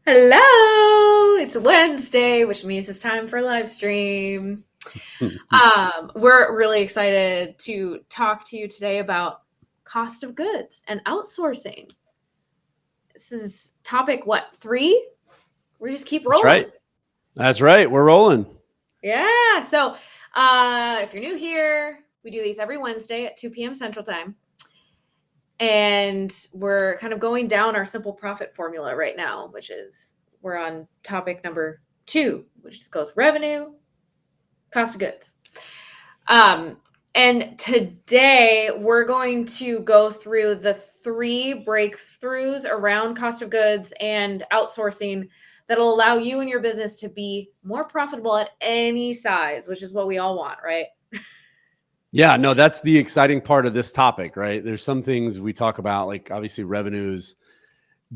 Hello, it's Wednesday, which means it's time for live stream. We're really excited to talk to you today about cost of goods and outsourcing. This is topic, what, 3? We just keep rolling. That's right. That's right. We're rolling. Yeah. So if you're new here, we do these every Wednesday at 2 p.m. Central Time. And we're kind of going down our simple profit formula right now, which is we're on topic number 2, which goes revenue, cost of goods. And today we're going to go through the 3 breakthroughs around cost of goods and outsourcing that'll allow you and your business to be more profitable at any size, which is what we all want, right? Yeah, no, that's the exciting part of this topic, right? There's some things we talk about, like obviously revenues,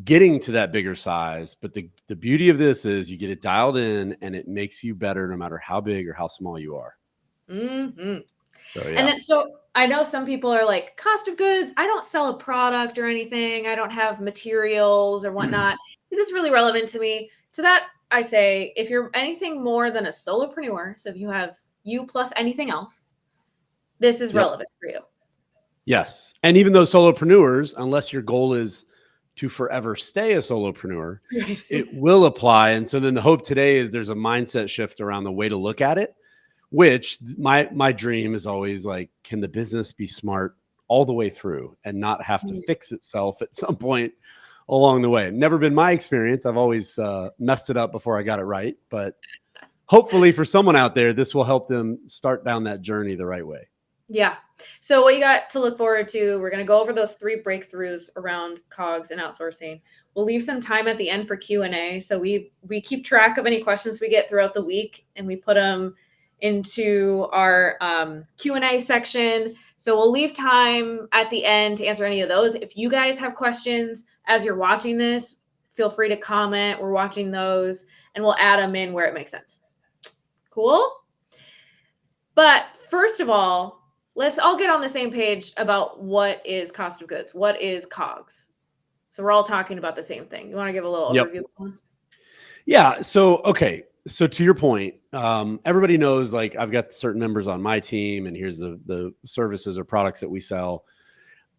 getting to that bigger size. But the beauty of this is you get it dialed in and it makes you better no matter how big or how small you are. Mm-hmm. So, yeah. And then, so I know some people are like, cost of goods, I don't sell a product or anything. I don't have materials or whatnot. Is this really relevant to me? To that, I say, if you're anything more than a solopreneur, so if you have you plus anything else, this is relevant for you. Yes. And even those solopreneurs, unless your goal is to forever stay a solopreneur, it will apply. And so then the hope today is there's a mindset shift around the way to look at it, which my dream is always like, can the business be smart all the way through and not have to fix itself at some point along the way? Never been my experience. I've always messed it up before I got it right. But hopefully for someone out there, this will help them start down that journey the right way. Yeah. So what you got to look forward to, we're going to go over those 3 breakthroughs around COGS and outsourcing. We'll leave some time at the end for Q&A. So we keep track of any questions we get throughout the week, and we put them into our Q&A section. So we'll leave time at the end to answer any of those. If you guys have questions as you're watching this, feel free to comment. We're watching those, and we'll add them in where it makes sense. Cool? But first of all, let's all get on the same page about what is cost of goods. What is COGS? So we're all talking about the same thing. You want to give a little overview? Yeah. So, okay. So to your point, everybody knows, like, I've got certain members on my team and here's the services or products that we sell.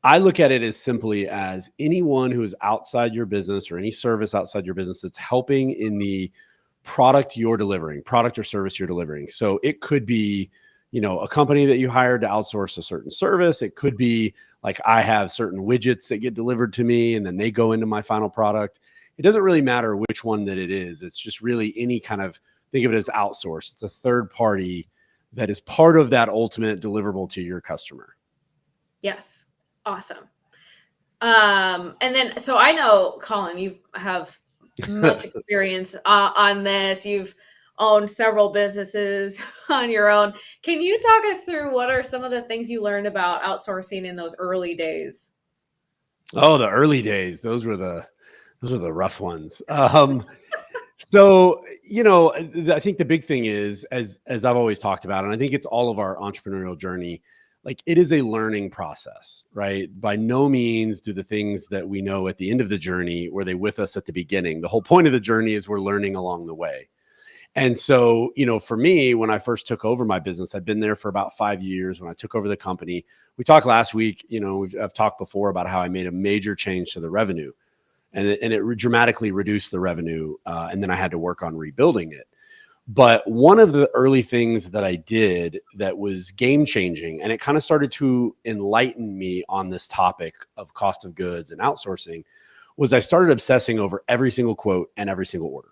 I look at it as simply as anyone who is outside your business or any service outside your business that's helping in the product you're delivering, product or service you're delivering. So it could be, a company that you hired to outsource a certain service. It could be like I have certain widgets that get delivered to me and then they go into my final product. It doesn't really matter which one that it is. It's just really any kind of, think of it as outsourced. It's a third party that is part of that ultimate deliverable to your customer. Yes. Awesome. And then, so I know, Colin, you have much experience on this. You've owned several businesses on your own. Can you talk us through what are some of the things you learned about outsourcing in those early days? Oh, the early days. Those were the rough ones. So, I think the big thing is, as I've always talked about, and I think it's all of our entrepreneurial journey, like it is a learning process, right? By no means do the things that we know at the end of the journey were they with us at the beginning. The whole point of the journey is we're learning along the way. And so, for me, when I first took over my business, I'd been there for about 5 years. When I took over the company, we talked last week, I've talked before about how I made a major change to the revenue and it dramatically reduced the revenue. And then I had to work on rebuilding it. But one of the early things that I did that was game changing, and it kind of started to enlighten me on this topic of cost of goods and outsourcing, was I started obsessing over every single quote and every single order.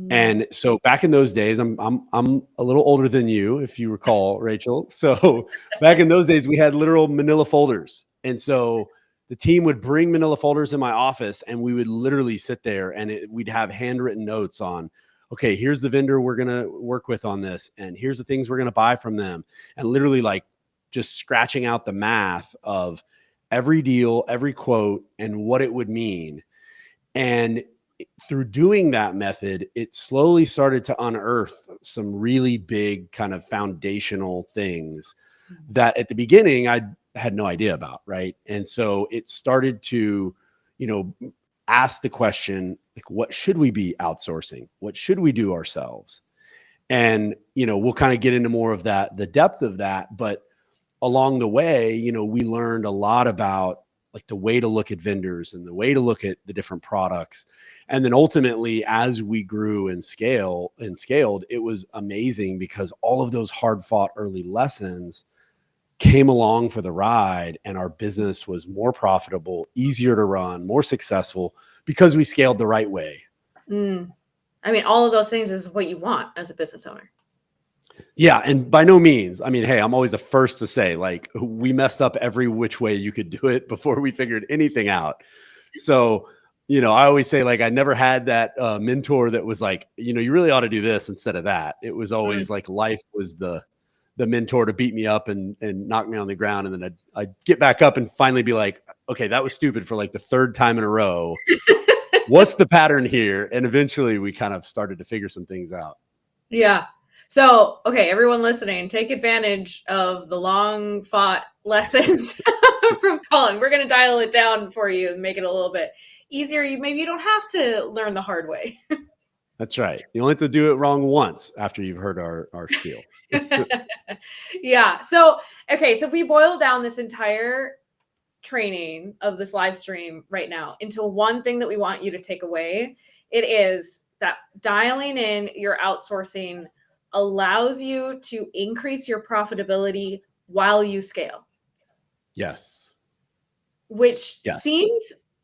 And so back in those days, I'm a little older than you, if you recall, Rachel. So back in those days, we had literal manila folders. And so the team would bring manila folders in my office and we would literally sit there and we'd have handwritten notes on, okay, here's the vendor we're going to work with on this. And here's the things we're going to buy from them. And literally like just scratching out the math of every deal, every quote, and what it would mean. And through doing that method, it slowly started to unearth some really big kind of foundational things that at the beginning I had no idea about. Right. And so it started to, ask the question, like, what should we be outsourcing? What should we do ourselves? And, we'll kind of get into more of that, the depth of that. But along the way, we learned a lot about like the way to look at vendors and the way to look at the different products. And then ultimately, as we grew and scaled, it was amazing because all of those hard fought early lessons came along for the ride, and our business was more profitable, easier to run, more successful because we scaled the right way. I mean, all of those things is what you want as a business owner. Yeah. And by no means, I mean, hey, I'm always the first to say, like, we messed up every which way you could do it before we figured anything out. So, I always say, like, I never had that mentor that was like, you really ought to do this instead of that. It was always like life was the mentor to beat me up and knock me on the ground. And then I'd get back up and finally be like, okay, that was stupid for like the third time in a row. What's the pattern here? And eventually we kind of started to figure some things out. Yeah. So, okay, everyone listening, take advantage of the long fought lessons from Colin. We're going to dial it down for you and make it a little bit easier. Maybe you don't have to learn the hard way. That's right. You only have to do it wrong once after you've heard our spiel. Yeah. So, okay. So if we boil down this entire training of this live stream right now into one thing that we want you to take away, it is that dialing in your outsourcing allows you to increase your profitability while you scale. Yes. Which seems,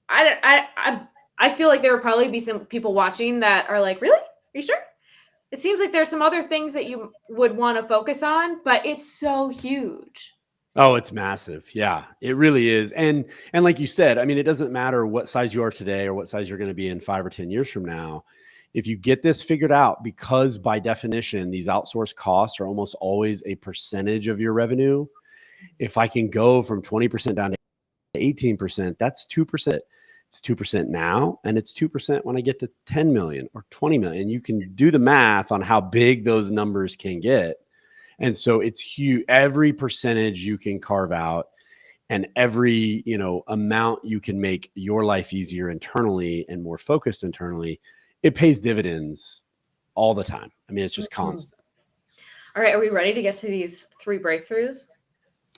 I feel like there would probably be some people watching that are like, really? Are you sure? It seems like there's some other things that you would want to focus on, but it's so huge. Oh, it's massive. Yeah, it really is. And like you said, I mean, it doesn't matter what size you are today or what size you're going to be in 5 or 10 years from now. If you get this figured out, because by definition, these outsourced costs are almost always a percentage of your revenue. If I can go from 20% down to 18%, that's 2%. It's 2% now, and it's 2% when I get to 10 million or 20 million. You can do the math on how big those numbers can get. And so it's huge. Every percentage you can carve out and every, amount you can make your life easier internally and more focused internally, it pays dividends all the time. I mean, it's just constant. All right. Are we ready to get to these 3 breakthroughs?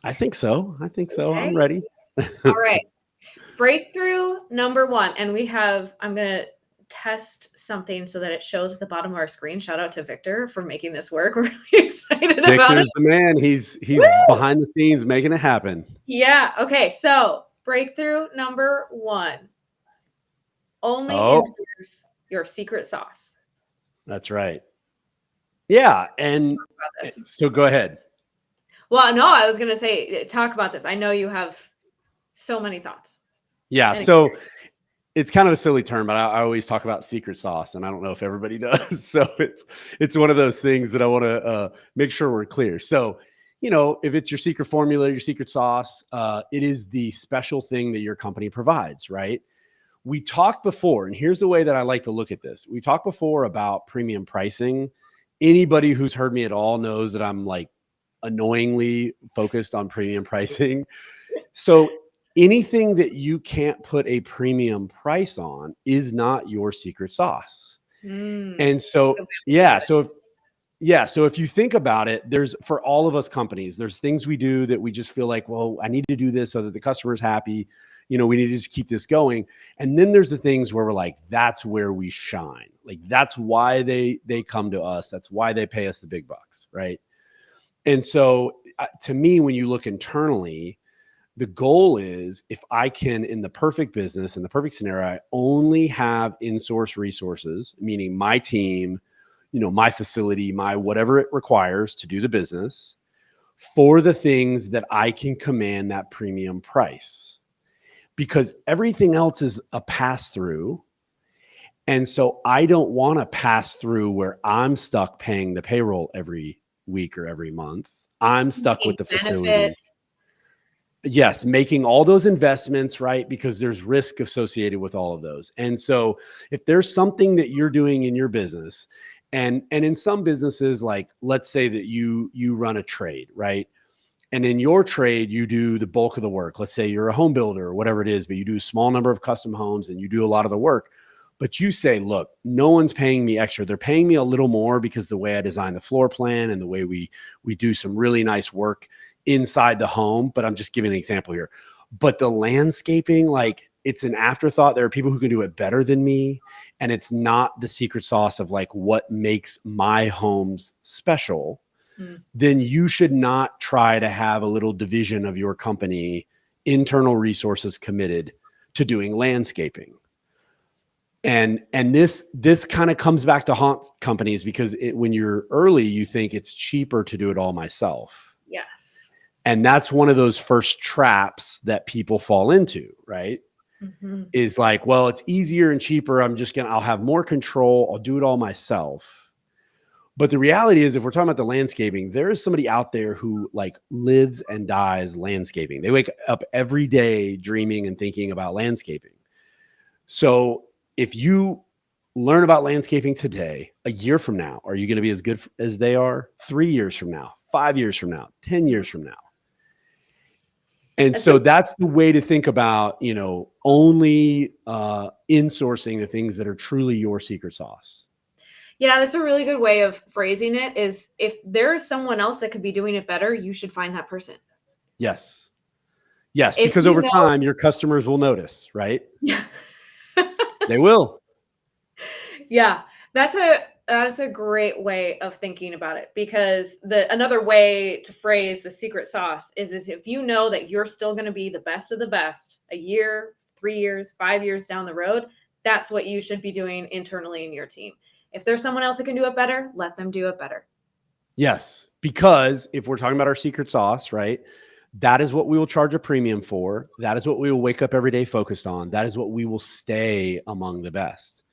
I think so. Okay. I'm ready. All right. Breakthrough number 1. And I'm going to test something so that it shows at the bottom of our screen. Shout out to Victor for making this work. We're really excited about it. Victor's the man. He's behind the scenes making it happen. Yeah. Okay. So breakthrough number 1. Only insert your secret sauce. That's right. Yeah. And so go ahead. Well, no, I was going to say, talk about this. I know you have so many thoughts. Yeah. So it's kind of a silly term, but I always talk about secret sauce, and I don't know if everybody does. So it's one of those things that I want to make sure we're clear. So, if it's your secret formula, your secret sauce, it is the special thing that your company provides, right? We talked before, and here's the way that I like to look at this. We talked before about premium pricing. Anybody who's heard me at all knows that I'm like annoyingly focused on premium pricing. So anything that you can't put a premium price on is not your secret sauce. And so, so if you think about it, for all of us companies, there's things we do that we just feel like, well, I need to do this so that the customer's happy. We need to just keep this going. And then there's the things where we're like, that's where we shine. Like, that's why they come to us. That's why they pay us the big bucks. Right. And so to me, when you look internally, the goal is, if I can, in the perfect business, in the perfect scenario, I only have in-source resources, meaning my team, my facility, my whatever it requires to do the business, for the things that I can command that premium price, because everything else is a pass-through. And so I don't want to pass through where I'm stuck paying the payroll every week or every month. I'm stuck with the facility. Yes, making all those investments, right? Because there's risk associated with all of those. And so if there's something that you're doing in your business, and in some businesses, like let's say that you run a trade, right? And in your trade, you do the bulk of the work. Let's say you're a home builder or whatever it is, but you do a small number of custom homes and you do a lot of the work. But you say, look, no one's paying me extra. They're paying me a little more because the way I design the floor plan and the way we do some really nice work inside the home. But I'm just giving an example here. But the landscaping, like, it's an afterthought. There are people who can do it better than me. And it's not the secret sauce of like what makes my homes special. Then you should not try to have a little division of your company, internal resources committed to doing landscaping. And this kind of comes back to haunt companies because when you're early, you think it's cheaper to do it all myself. Yes. And that's one of those first traps that people fall into, right? Is like, well, it's easier and cheaper. I'll have more control. I'll do it all myself. But the reality is, if we're talking about the landscaping, there is somebody out there who like lives and dies landscaping. They wake up every day dreaming and thinking about landscaping. So if you learn about landscaping today, a year from now, are you going to be as good as they are? 3 years from now, 5 years from now, 10 years from now? And so that's the way to think about, only insourcing the things that are truly your secret sauce. Yeah, that's a really good way of phrasing it is if there is someone else that could be doing it better, you should find that person. Yes. Yes, because over time, your customers will notice, right? Yeah. They will. Yeah, that's a great way of thinking about it because another way to phrase the secret sauce is if you know that you're still going to be the best of the best a year, 3 years, 5 years down the road, that's what you should be doing internally in your team. If there's someone else who can do it better, let them do it better. Yes, because if we're talking about our secret sauce, right, that is what we will charge a premium for. That is what we will wake up every day focused on. That is what we will stay among the best.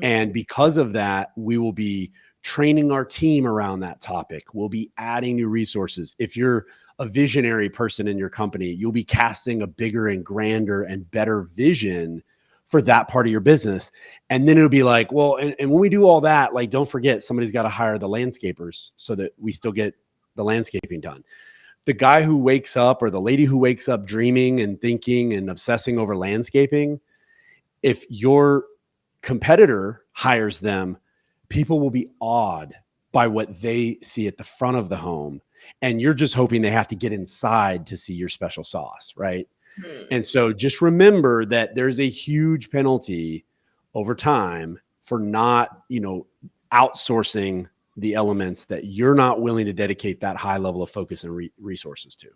And because of that, we will be training our team around that topic. We'll be adding new resources. If you're a visionary person in your company, you'll be casting a bigger and grander and better vision for that part of your business. And then it'll be like, well, and when we do all that, like, don't forget, somebody's got to hire the landscapers so that we still get the landscaping done. The guy who wakes up or the lady who wakes up dreaming and thinking and obsessing over landscaping, if your competitor hires them, people will be awed by what they see at the front of the home. And you're just hoping they have to get inside to see your special sauce, right? And so just remember that there's a huge penalty over time for not, outsourcing the elements that you're not willing to dedicate that high level of focus and resources to.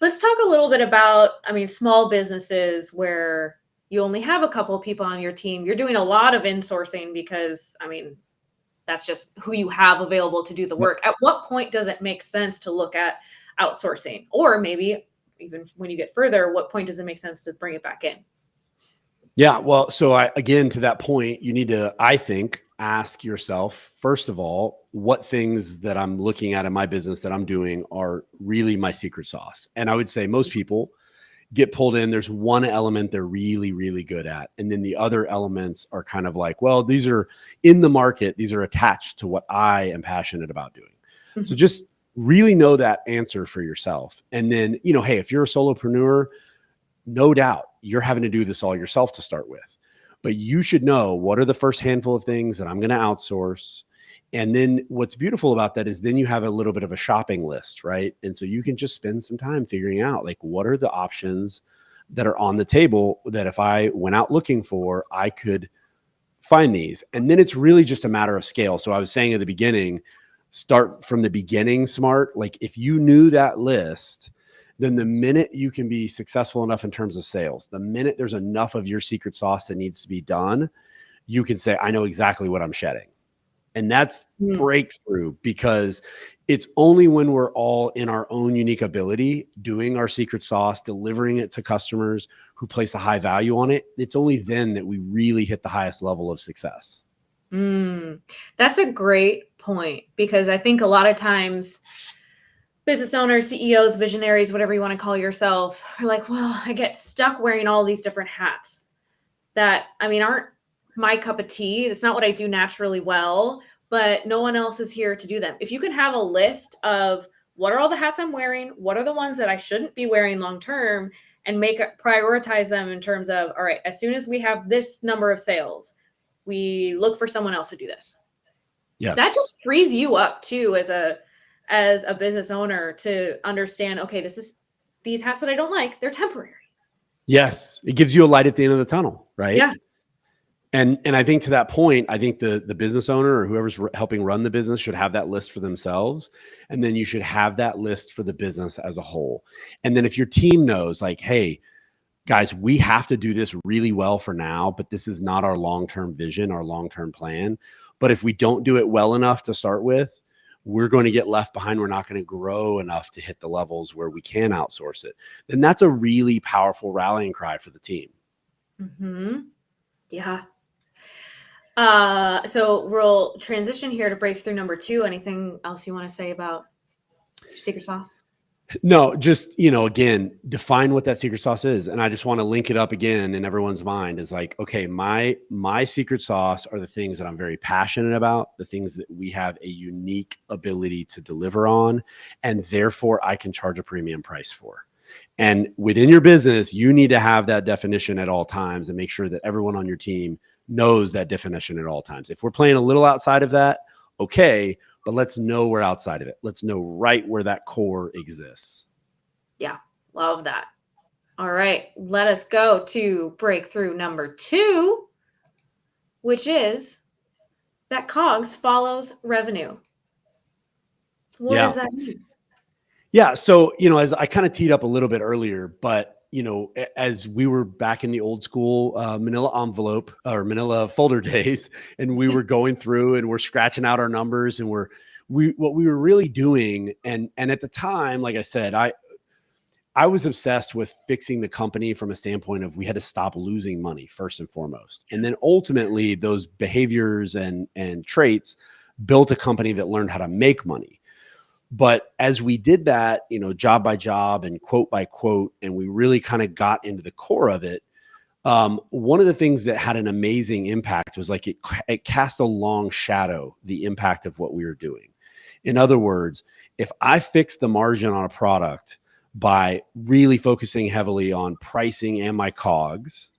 Let's talk a little bit about, small businesses where you only have a couple of people on your team. You're doing a lot of insourcing because, that's just who you have available to do the work. At what point does it make sense to look at outsourcing? Or maybe even when you get further, what point does it make sense to bring it back in? Yeah, well, so again, to that point, you need to, I think, ask yourself, first of all, what things that I'm looking at in my business that I'm doing are really my secret sauce. And I would say most people get pulled in. There's one element they're really, really good at. And then the other elements are kind of like, well, these are in the market. These are attached to what I am passionate about doing. So just really know that answer for yourself. And then, hey, if you're a solopreneur, no doubt you're having to do this all yourself to start with. But you should know what are the first handful of things that I'm going to outsource. And then what's beautiful about that is then you have a little bit of a shopping list, right? And so you can just spend some time figuring out like what are the options that are on the table that if I went out looking for, I could find these. And then it's really just a matter of scale. So I was saying at the beginning, start from the beginning smart. Like if you knew that list, then the minute you can be successful enough in terms of sales, the minute there's enough of your secret sauce that needs to be done, you can say, I know exactly what I'm shedding. And that's breakthrough because it's only when we're all in our own unique ability, doing our secret sauce, delivering it to customers who place a high value on it. It's only then that we really hit the highest level of success. That's a great point because I think a lot of times business owners, CEOs, visionaries, whatever you want to call yourself, are like, well, I get stuck wearing all these different hats that, aren't my cup of tea. It's not what I do naturally well, but no one else is here to do them. If you can have a list of what are all the hats I'm wearing? What are the ones that I shouldn't be wearing long term? And prioritize them in terms of, all right, as soon as we have this number of sales, we look for someone else to do this. Yes. That just frees you up too as a business owner to understand, okay, these hats that I don't like, they're temporary. Yes. It gives you a light at the end of the tunnel, right? Yeah. And I think to that point, I think the business owner or whoever's helping run the business should have that list for themselves. And then you should have that list for the business as a whole. And then if your team knows like, hey, guys, we have to do this really well for now, but this is not our long-term vision, our long-term plan. But if we don't do it well enough to start with, we're going to get left behind. We're not going to grow enough to hit the levels where we can outsource it. Then that's a really powerful rallying cry for the team. Mm-hmm. Yeah. So we'll transition here to breakthrough number 2. Anything else you want to say about your secret sauce? No, just, again, define what that secret sauce is. And I just want to link it up again in everyone's mind is like, okay, my secret sauce are the things that I'm very passionate about, the things that we have a unique ability to deliver on, and therefore I can charge a premium price for. And within your business, you need to have that definition at all times and make sure that everyone on your team knows that definition at all times. If we're playing a little outside of that, okay, but let's know we're outside of it. Let's know right where that core exists. Yeah, love that. All right, let us go to breakthrough number 2, which is that COGS follows revenue. What does that mean? Yeah. So, as I kind of teed up a little bit earlier, but, as we were back in the old school manila envelope or manila folder days, and we were going through and we're scratching out our numbers and what we were really doing. And at the time, like I said, I was obsessed with fixing the company from a standpoint of we had to stop losing money first and foremost. And then ultimately those behaviors and traits built a company that learned how to make money. But as we did that, job by job and quote by quote, and we really kind of got into the core of it, one of the things that had an amazing impact was like it cast a long shadow, the impact of what we were doing. In other words, if I fix the margin on a product by really focusing heavily on pricing and my COGS,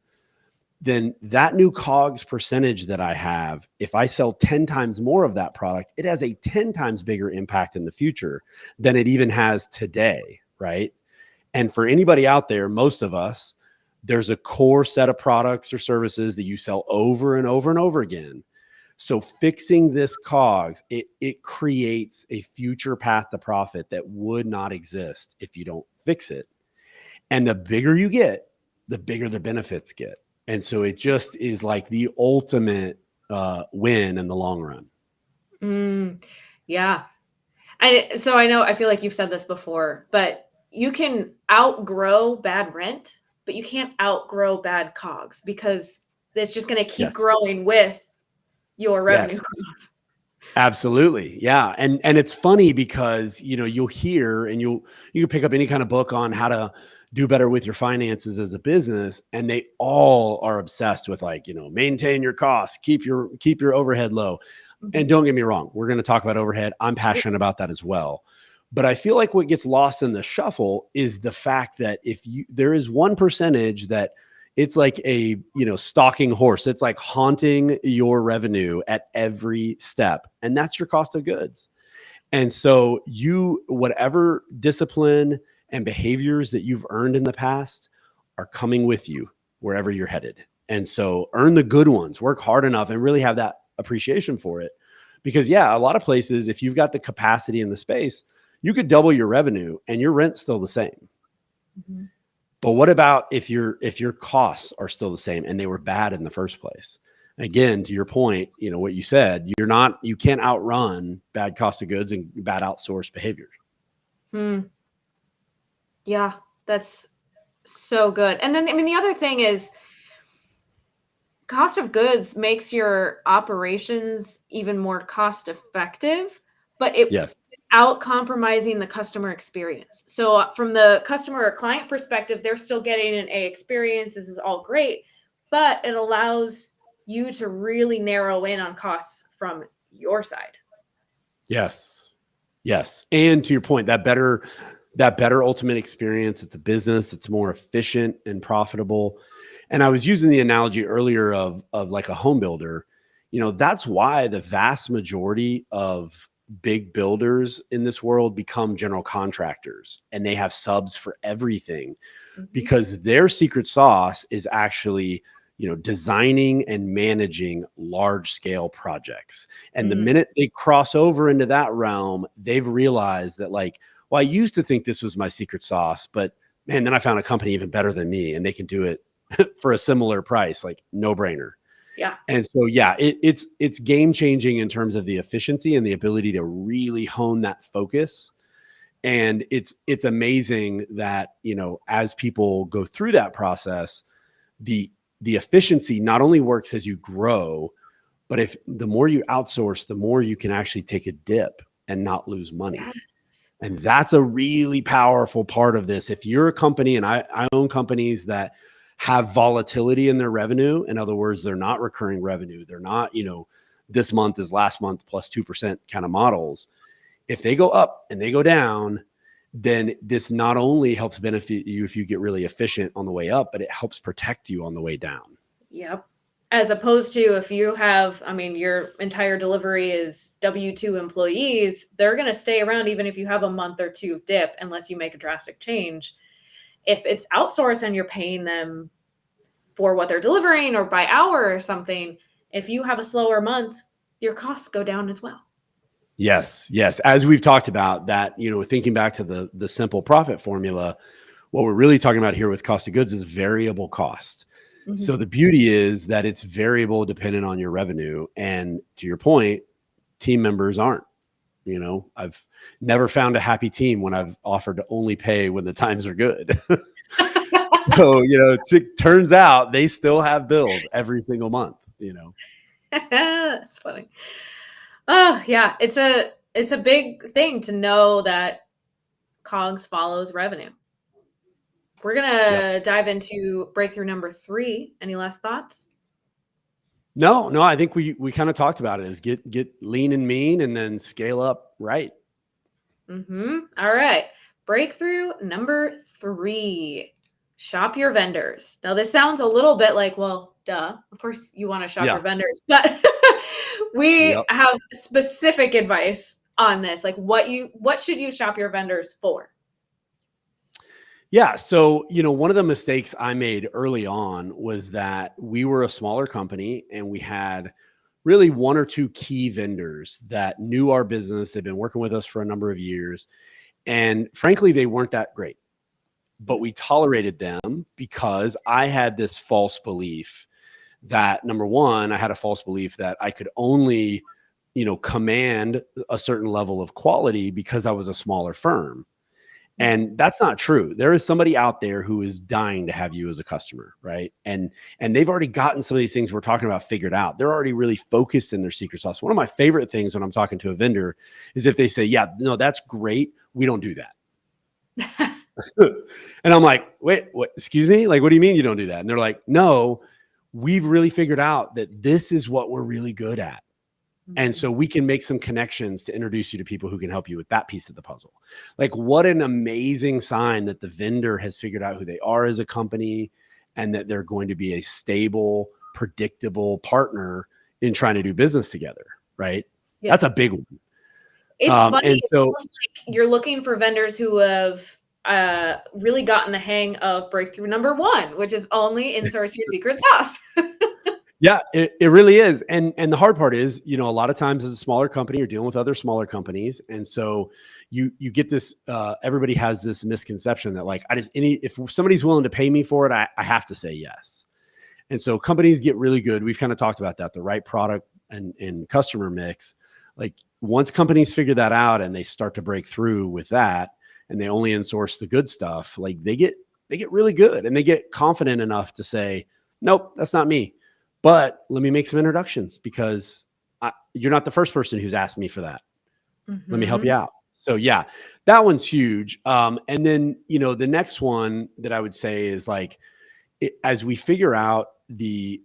then that new COGS percentage that I have, if I sell 10 times more of that product, it has a 10 times bigger impact in the future than it even has today, right? And for anybody out there, most of us, there's a core set of products or services that you sell over and over and over again. So fixing this COGS, it creates a future path to profit that would not exist if you don't fix it. And the bigger you get, the bigger the benefits get. And so it just is like the ultimate win in the long run. Yeah. So I feel like you've said this before, but you can outgrow bad rent, but you can't outgrow bad COGS because it's just going to keep growing with your revenue. Yes. Absolutely. Yeah. And it's funny because, you'll hear and you can pick up any kind of book on how to do better with your finances as a business. And they all are obsessed with like, maintain your costs, keep your overhead low. And don't get me wrong, we're going to talk about overhead. I'm passionate about that as well. But I feel like what gets lost in the shuffle is the fact that there is one percentage that it's like a, stalking horse. It's like haunting your revenue at every step. And that's your cost of goods. And so whatever discipline and behaviors that you've earned in the past are coming with you wherever you're headed. And so earn the good ones, work hard enough and really have that appreciation for it. Because a lot of places, if you've got the capacity and the space, you could double your revenue and your rent's still the same. Mm-hmm. But what about if your costs are still the same and they were bad in the first place? Again, to your point, what you said, you can't outrun bad cost of goods and bad outsourced behavior. Yeah, that's so good. And then, the other thing is cost of goods makes your operations even more cost effective, but without compromising the customer experience. So from the customer or client perspective, they're still getting an A experience. This is all great, but it allows you to really narrow in on costs from your side. Yes. Yes. And to your point, that better ultimate experience, it's a business, it's more efficient and profitable. And I was using the analogy earlier of like a home builder. That's why the vast majority of big builders in this world become general contractors, and they have subs for everything, Mhm. because their secret sauce is actually designing and managing large scale projects. And the Mm, minute they cross over into that realm, they've realized that, like, well, I used to think this was my secret sauce, but man, then I found a company even better than me and they can do it for a similar price. Like, no brainer. yeah. And so, yeah, it's game changing in terms of the efficiency and the ability to really hone that focus. And it's amazing that, as people go through that process, the the efficiency not only works as you grow, but if the more you outsource, the more you can actually take a dip and not lose money. Yes. And that's a really powerful part of this. If you're a company, and I own companies that have volatility in their revenue, in other words, they're not recurring revenue, they're not, this month is last month plus 2% kind of models. If they go up and they go down, then this not only helps benefit you if you get really efficient on the way up, but it helps protect you on the way down. Yep. As opposed to if you have, I mean, your entire delivery is W-2 employees, they're going to stay around even if you have a month or two dip, unless you make a drastic change. If it's outsourced and you're paying them for what they're delivering or by hour or something, if you have a slower month, your costs go down as well. Yes, yes. As we've talked about that, thinking back to the simple profit formula, what we're really talking about here with cost of goods is variable cost. Mhm. So the beauty is that it's variable dependent on your revenue. And to your point, team members aren't. I've never found a happy team when I've offered to only pay when the times are good. So, it turns out they still have bills every single month. That's funny. Oh, yeah, it's a big thing to know that COGS follows revenue. We're Yep. gonna dive into breakthrough number 3. Any last thoughts? No, no, I think we kind of talked about it, is get lean and mean and then scale up right. All right. Breakthrough number 3. Shop your vendors. Now, this sounds a little bit like, well, duh. Of course, you want to shop your Yeah. vendors, but we Yep. have specific advice on this. Like, what should you shop your vendors for? Yeah. So, one of the mistakes I made early on was that we were a smaller company and we had really one or two key vendors that knew our business. They've been working with us for a number of years. And frankly, they weren't that great, but we tolerated them because I had this false belief that, number one, I had a false belief that I could only, command a certain level of quality because I was a smaller firm. And that's not true. There is somebody out there who is dying to have you as a customer, right? And they've already gotten some of these things we're talking about figured out. They're already really focused in their secret sauce. One of my favorite things when I'm talking to a vendor is if they say, "Yeah, no, that's great. We don't do that." And I'm like, "Wait, what? Excuse me? Like, what do you mean you don't do that?" And they're like, "No, we've really figured out that this is what we're really good at. And Mhm. so we can make some connections to introduce you to people who can help you with that piece of the puzzle." Like, what an amazing sign that the vendor has figured out who they are as a company and that they're going to be a stable, predictable partner in trying to do business together, right? Yeah. That's a big one. It's funny. And It's so, almost like you're looking for vendors who have really gotten the hang of breakthrough number 1, which is only insource your secret sauce. yeah, it really is. And the hard part is, a lot of times as a smaller company, you're dealing with other smaller companies. And so you get this, everybody has this misconception that, like, if somebody's willing to pay me for it, I have to say yes. And so companies get really good. We've kind of talked about that, the right product and customer mix. Like, once companies figure that out and they start to break through with that, and they only insource the good stuff, like they get really good and they get confident enough to say, "Nope, that's not me. But let me make some introductions because you're not the first person who's asked me for that. Let me help you Mhm. out." So yeah, that one's huge. And then, the next one that I would say is, like, as we figure out the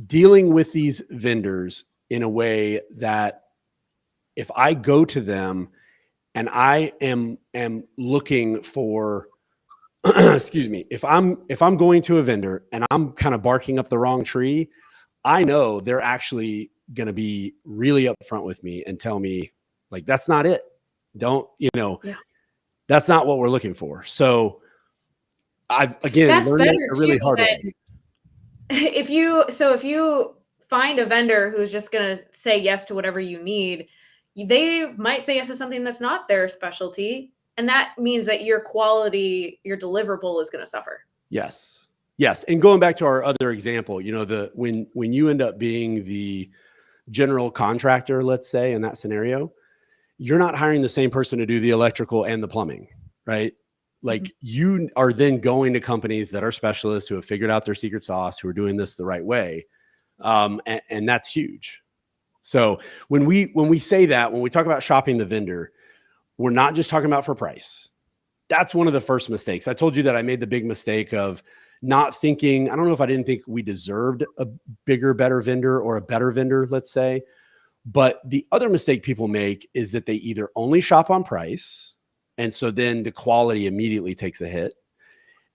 dealing with these vendors in a way that if I go to them and I am looking for, excuse me, if I'm going to a vendor and I'm kind of barking up the wrong tree, I know they're actually going to be really upfront with me and tell me, like, that's not it. Don't, Yeah. that's not what we're looking for. So I've, again, That's learned that better a too really hard way. than if you find a vendor who's just going to say yes to whatever you need, they might say yes to something that's not their specialty, and that means that your quality, your deliverable is going to suffer. Yes. Yes. And going back to our other example, when you end up being the general contractor, let's say in that scenario, you're not hiring the same person to do the electrical and the plumbing, right? Like you are then going to companies that are specialists who have figured out their secret sauce, who are doing this the right way. And that's huge. So when we say that, when we talk about shopping the vendor, we're not just talking about for price. That's one of the first mistakes. I told you that I made the big mistake of not thinking, I don't know if I didn't think we deserved a bigger, better vendor or a better vendor, let's say. But the other mistake people make is that they either only shop on price, and so then the quality immediately takes a hit.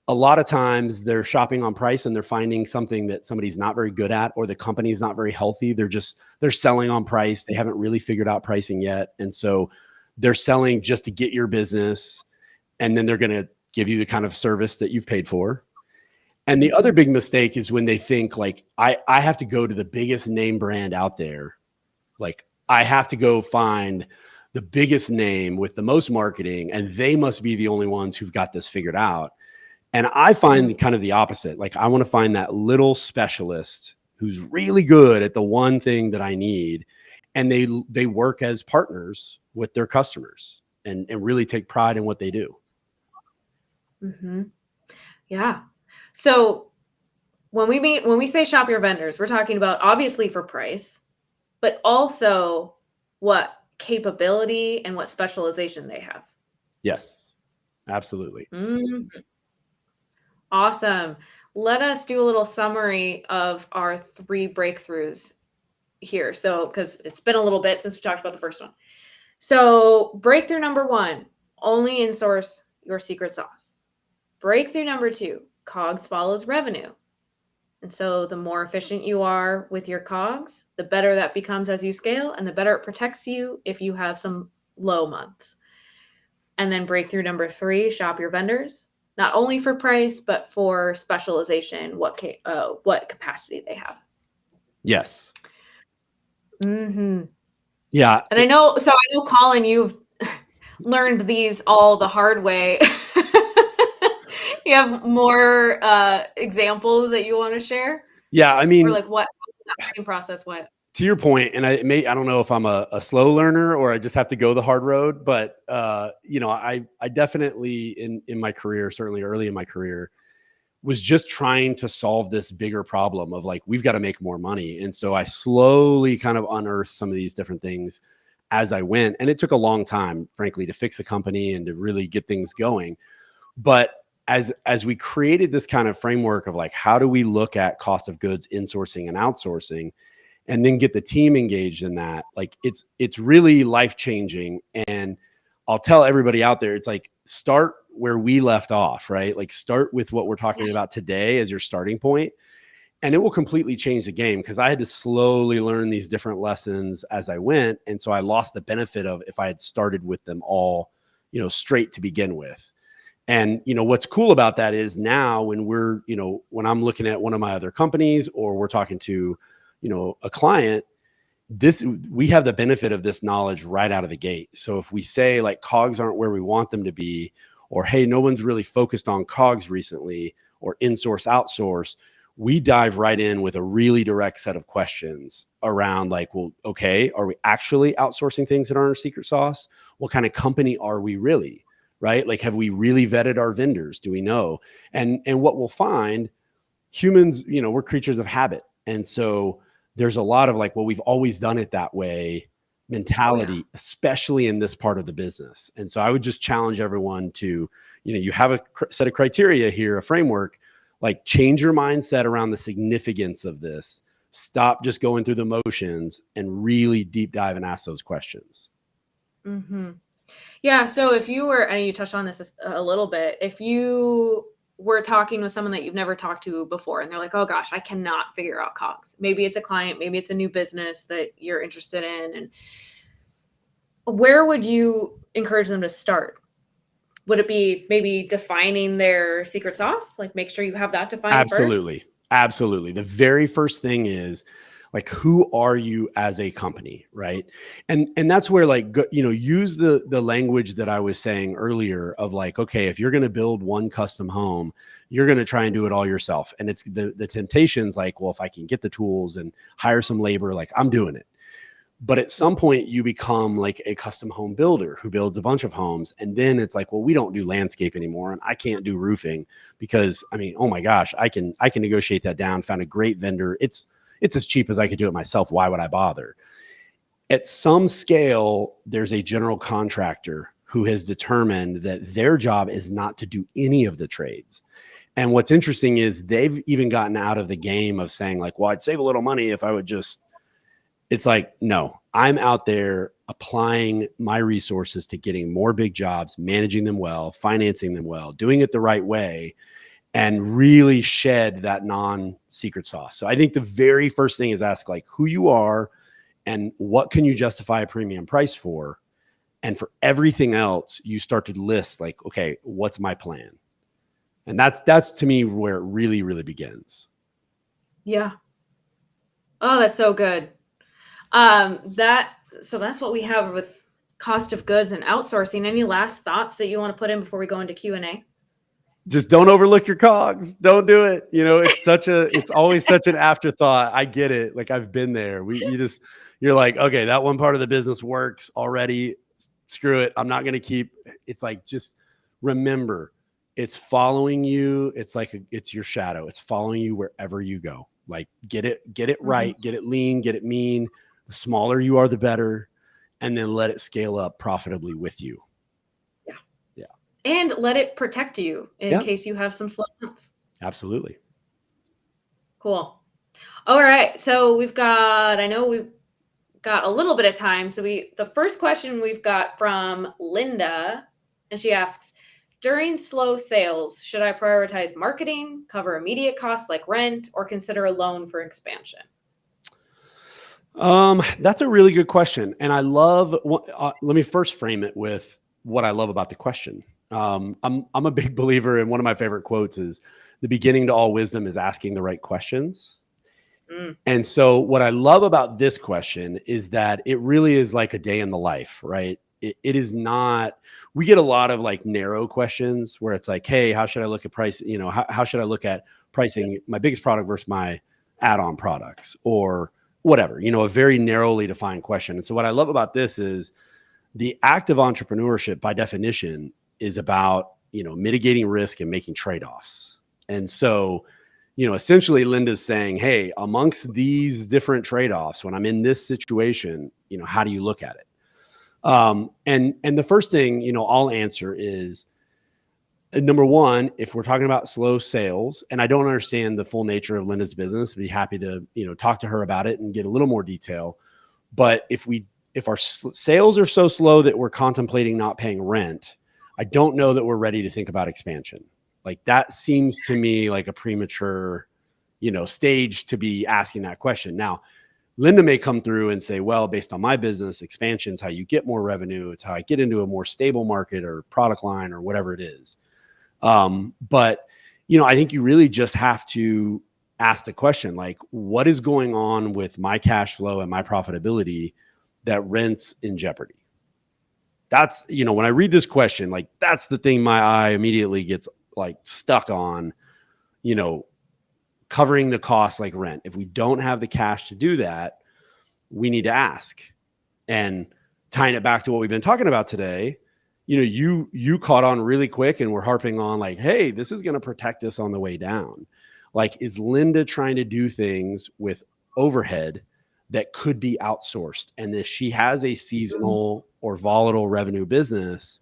A lot of times they're shopping on price and they're finding something that somebody's not very good at, or the company's not very healthy. They're selling on price. They haven't really figured out pricing yet. And so they're selling just to get your business. And then they're going to give you the kind of service that you've paid for. And the other big mistake is when they think like, I have to go to the biggest name brand out there. Like I have to go find the biggest name with the most marketing, and they must be the only ones who've got this figured out. And I find kind of the opposite. Like I want to find that little specialist who's really good at the one thing that I need. And they work as partners with their customers and really take pride in what they do. Mm-hmm. Yeah. So when we say shop your vendors, we're talking about obviously for price, but also what capability and what specialization they have. Yes, absolutely. Mhm. Awesome. Let us do a little summary of our 3 breakthroughs here. So, because it's been a little bit since we talked about the first one. So, breakthrough number 1, only insource your secret sauce. Breakthrough number 2, COGS follows revenue. And so, the more efficient you are with your COGS, the better that becomes as you scale, and the better it protects you if you have some low months. And then breakthrough number 3, shop your vendors, not only for price, but for specialization, what capacity they have. Yes. Mm-hmm. Yeah. And I know, Colin, you've learned these all the hard way. You have more examples that you want to share? Yeah. I mean, or like what that learning process went? To your point, and I don't know if I'm a slow learner or I just have to go the hard road, but I definitely in my career, certainly early in my career, was just trying to solve this bigger problem of like, we've got to make more money. And so I slowly kind of unearthed some of these different things as I went. And it took a long time, frankly, to fix a company and to really get things going. But as we created this kind of framework of like, how do we look at cost of goods, insourcing and outsourcing, and then get the team engaged in that, like it's really life-changing. And I'll tell everybody out there, it's like, start where we left off, right? Like start with what we're talking about today as your starting point, and it will completely change the game, because I had to slowly learn these different lessons as I went. And so I lost the benefit of if I had started with them all, straight to begin with. And, what's cool about that is now when when I'm looking at one of my other companies or we're talking to, a client, we have the benefit of this knowledge right out of the gate. So if we say like COGS aren't where we want them to be, or, hey, no one's really focused on COGS recently, or insource, outsource, we dive right in with a really direct set of questions around like, well, okay, are we actually outsourcing things that aren't our secret sauce? What kind of company are we really, right? Like, have we really vetted our vendors? Do we know? And what we'll find, humans, we're creatures of habit. And so there's a lot of like, well, we've always done it that way mentality, especially in this part of the business. And so I would just challenge everyone to, you have a set of criteria here, a framework, like change your mindset around the significance of this. Stop just going through the motions and really deep dive and ask those questions. Yeah. So if you were, and you touched on this a little bit, if you were talking with someone that you've never talked to before and they're like, oh gosh, I cannot figure out COGS. Maybe it's a client, maybe it's a new business that you're interested in. And where would you encourage them to start? Would it be maybe defining their secret sauce? Like make sure you have that defined first? Absolutely. Absolutely. The very first thing is like, who are you as a company, right? And that's where like, use the language that I was saying earlier of like, okay, if you're going to build one custom home, you're going to try and do it all yourself. And it's the temptation's like, well, if I can get the tools and hire some labor, like I'm doing it. But at some point you become like a custom home builder who builds a bunch of homes. And then it's like, well, we don't do landscape anymore. And I can't do roofing because I mean, oh my gosh, I can negotiate that down, found a great vendor. It's as cheap as I could do it myself. Why would I bother? At some scale, there's a general contractor who has determined that their job is not to do any of the trades. And what's interesting is they've even gotten out of the game of saying like, well, I'd save a little money if I would just, it's like, no, I'm out there applying my resources to getting more big jobs, managing them well, financing them well, doing it the right way, and really shed that non-secret sauce. So I think the very first thing is ask like who you are and what can you justify a premium price for? And for everything else, you start to list like, okay, what's my plan? And that's to me where it really, really begins. Yeah. Oh, that's so good. So that's what we have with cost of goods and outsourcing. Any last thoughts that you want to put in before we go into Q&A? Just don't overlook your COGS. Don't do it. It's always such an afterthought. I get it. Like I've been there. You're like, okay, that one part of the business works already. Screw it. I'm not going to keep. It's like, just remember, it's following you. It's like, it's your shadow. It's following you wherever you go. Like get it right, get it lean, get it mean. The smaller you are, the better. And then let it scale up profitably with you. Yeah. Yeah. And let it protect you in case you have some slow months. Absolutely. Cool. All right. So we've got a little bit of time. So the first question we've got from Linda, and she asks, during slow sales, should I prioritize marketing, cover immediate costs like rent, or consider a loan for expansion? That's a really good question. And I love, let me first frame it with what I love about the question. I'm a big believer in one of my favorite quotes is the beginning to all wisdom is asking the right questions. And so what I love about this question is that it really is like a day in the life, right? It is not, we get a lot of like narrow questions where it's like, hey, how should I look at price? How should I look at pricing my biggest product versus my add-on products or whatever, a very narrowly defined question. And so what I love about this is the act of entrepreneurship by definition is about, mitigating risk and making trade-offs. And so, essentially Linda's saying, hey, amongst these different trade-offs, when I'm in this situation, how do you look at it? And the first thing, I'll answer is number one, if we're talking about slow sales, and I don't understand the full nature of Linda's business, I'd be happy to, talk to her about it and get a little more detail. But if our sales are so slow that we're contemplating not paying rent, I don't know that we're ready to think about expansion. Like that seems to me like a premature, stage to be asking that question. Now, Linda may come through and say, well, based on my business, expansion is how you get more revenue. It's how I get into a more stable market or product line or whatever it is. But, I think you really just have to ask the question, like, what is going on with my cash flow and my profitability that rent's in jeopardy? That's, when I read this question, like, that's the thing my eye immediately gets like stuck on, covering the costs like rent. If we don't have the cash to do that, we need to ask. And tying it back to what we've been talking about today, you caught on really quick and we're harping on like, hey, this is going to protect us on the way down. Like, is Linda trying to do things with overhead that could be outsourced? And if she has a seasonal or volatile revenue business,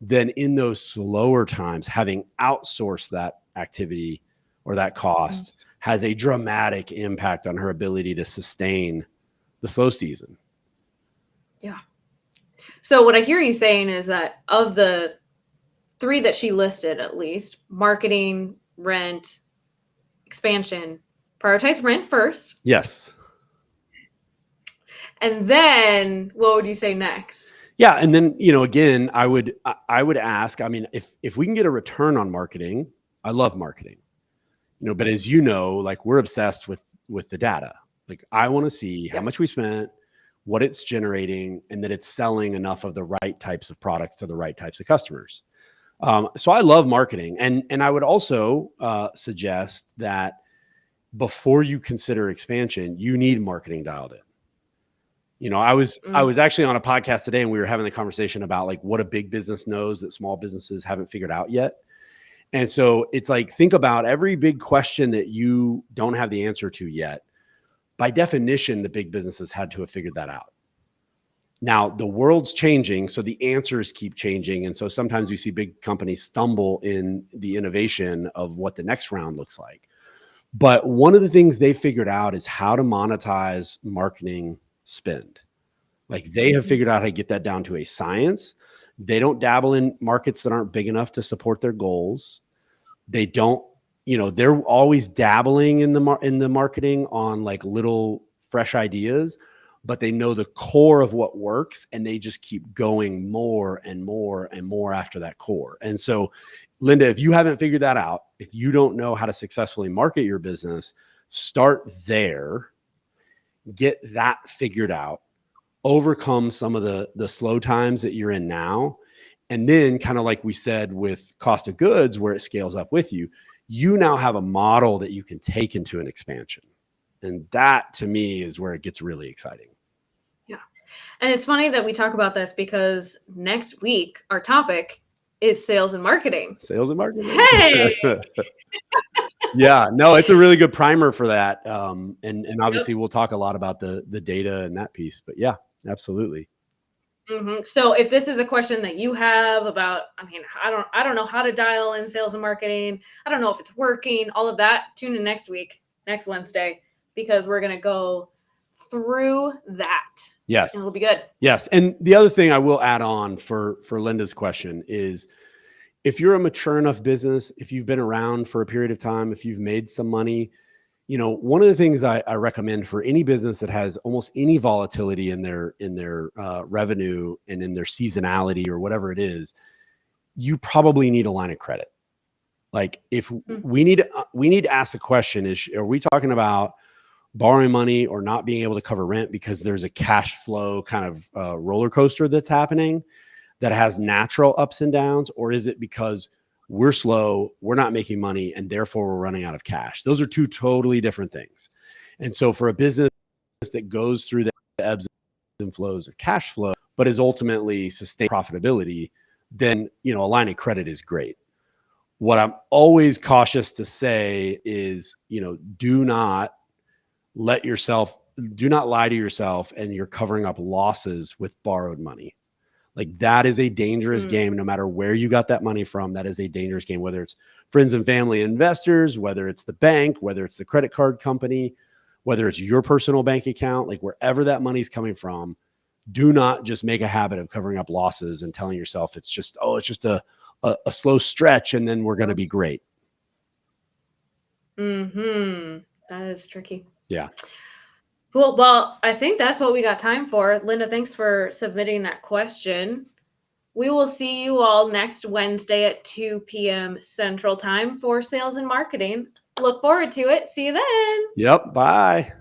then in those slower times, having outsourced that activity or that cost has a dramatic impact on her ability to sustain the slow season. Yeah. So what I hear you saying is that of the 3 that she listed, at least marketing, rent, expansion, prioritize rent first. Yes. And then what would you say next? Yeah. And then, again, I would ask, I mean, if we can get a return on marketing, I love marketing, but as you know, like we're obsessed with the data. Like I want to see how much we spent, what it's generating, and that it's selling enough of the right types of products to the right types of customers. So I love marketing. And I would also suggest that before you consider expansion, you need marketing dialed in. I was actually on a podcast today and we were having the conversation about like what a big business knows that small businesses haven't figured out yet. And so it's like, think about every big question that you don't have the answer to yet. By definition, the big businesses had to have figured that out. Now the world's changing, so the answers keep changing. And so sometimes we see big companies stumble in the innovation of what the next round looks like. But one of the things they figured out is how to monetize marketing spend. Like they have figured out how to get that down to a science. They don't dabble in markets that aren't big enough to support their goals. They don't, they're always dabbling in the marketing on like little fresh ideas, but they know the core of what works and they just keep going more and more and more after that core. And so, Linda, if you haven't figured that out, if you don't know how to successfully market your business, start there, get that figured out, overcome some of the slow times that you're in now. And then kind of like we said with cost of goods, where it scales up with you, you now have a model that you can take into an expansion. And that to me is where it gets really exciting. Yeah. And it's funny that we talk about this because next week, our topic is sales and marketing. Sales and marketing. Hey! Yeah, no, it's a really good primer for that. And obviously we'll talk a lot about the data and that piece, but yeah, absolutely. Mm-hmm. So if this is a question that you have about, I don't know how to dial in sales and marketing. I don't know if it's working, all of that. Tune in next week, next Wednesday, because we're going to go through that. Yes. And it'll be good. Yes. And the other thing I will add on for Linda's question is if you're a mature enough business, if you've been around for a period of time, if you've made some money, one of the things I recommend for any business that has almost any volatility in their revenue and in their seasonality or whatever it is, you probably need a line of credit. Like if we need to ask the question is, are we talking about borrowing money or not being able to cover rent because there's a cash flow kind of roller coaster that's happening that has natural ups and downs? Or is it because we're slow, we're not making money, and therefore we're running out of cash? Those are two totally different things. And so for a business that goes through the ebbs and flows of cash flow, but is ultimately sustained profitability, then, a line of credit is great. What I'm always cautious to say is, do not lie to yourself and you're covering up losses with borrowed money. Like that is a dangerous game. No matter where you got that money from, that is a dangerous game, whether it's friends and family investors, whether it's the bank, whether it's the credit card company, whether it's your personal bank account, like wherever that money's coming from, do not just make a habit of covering up losses and telling yourself it's just a slow stretch and then we're going to be great. That is tricky. Yeah. Cool. Well, I think that's what we got time for. Linda, thanks for submitting that question. We will see you all next Wednesday at 2 p.m. Central Time for Sales and Marketing. Look forward to it. See you then. Yep. Bye.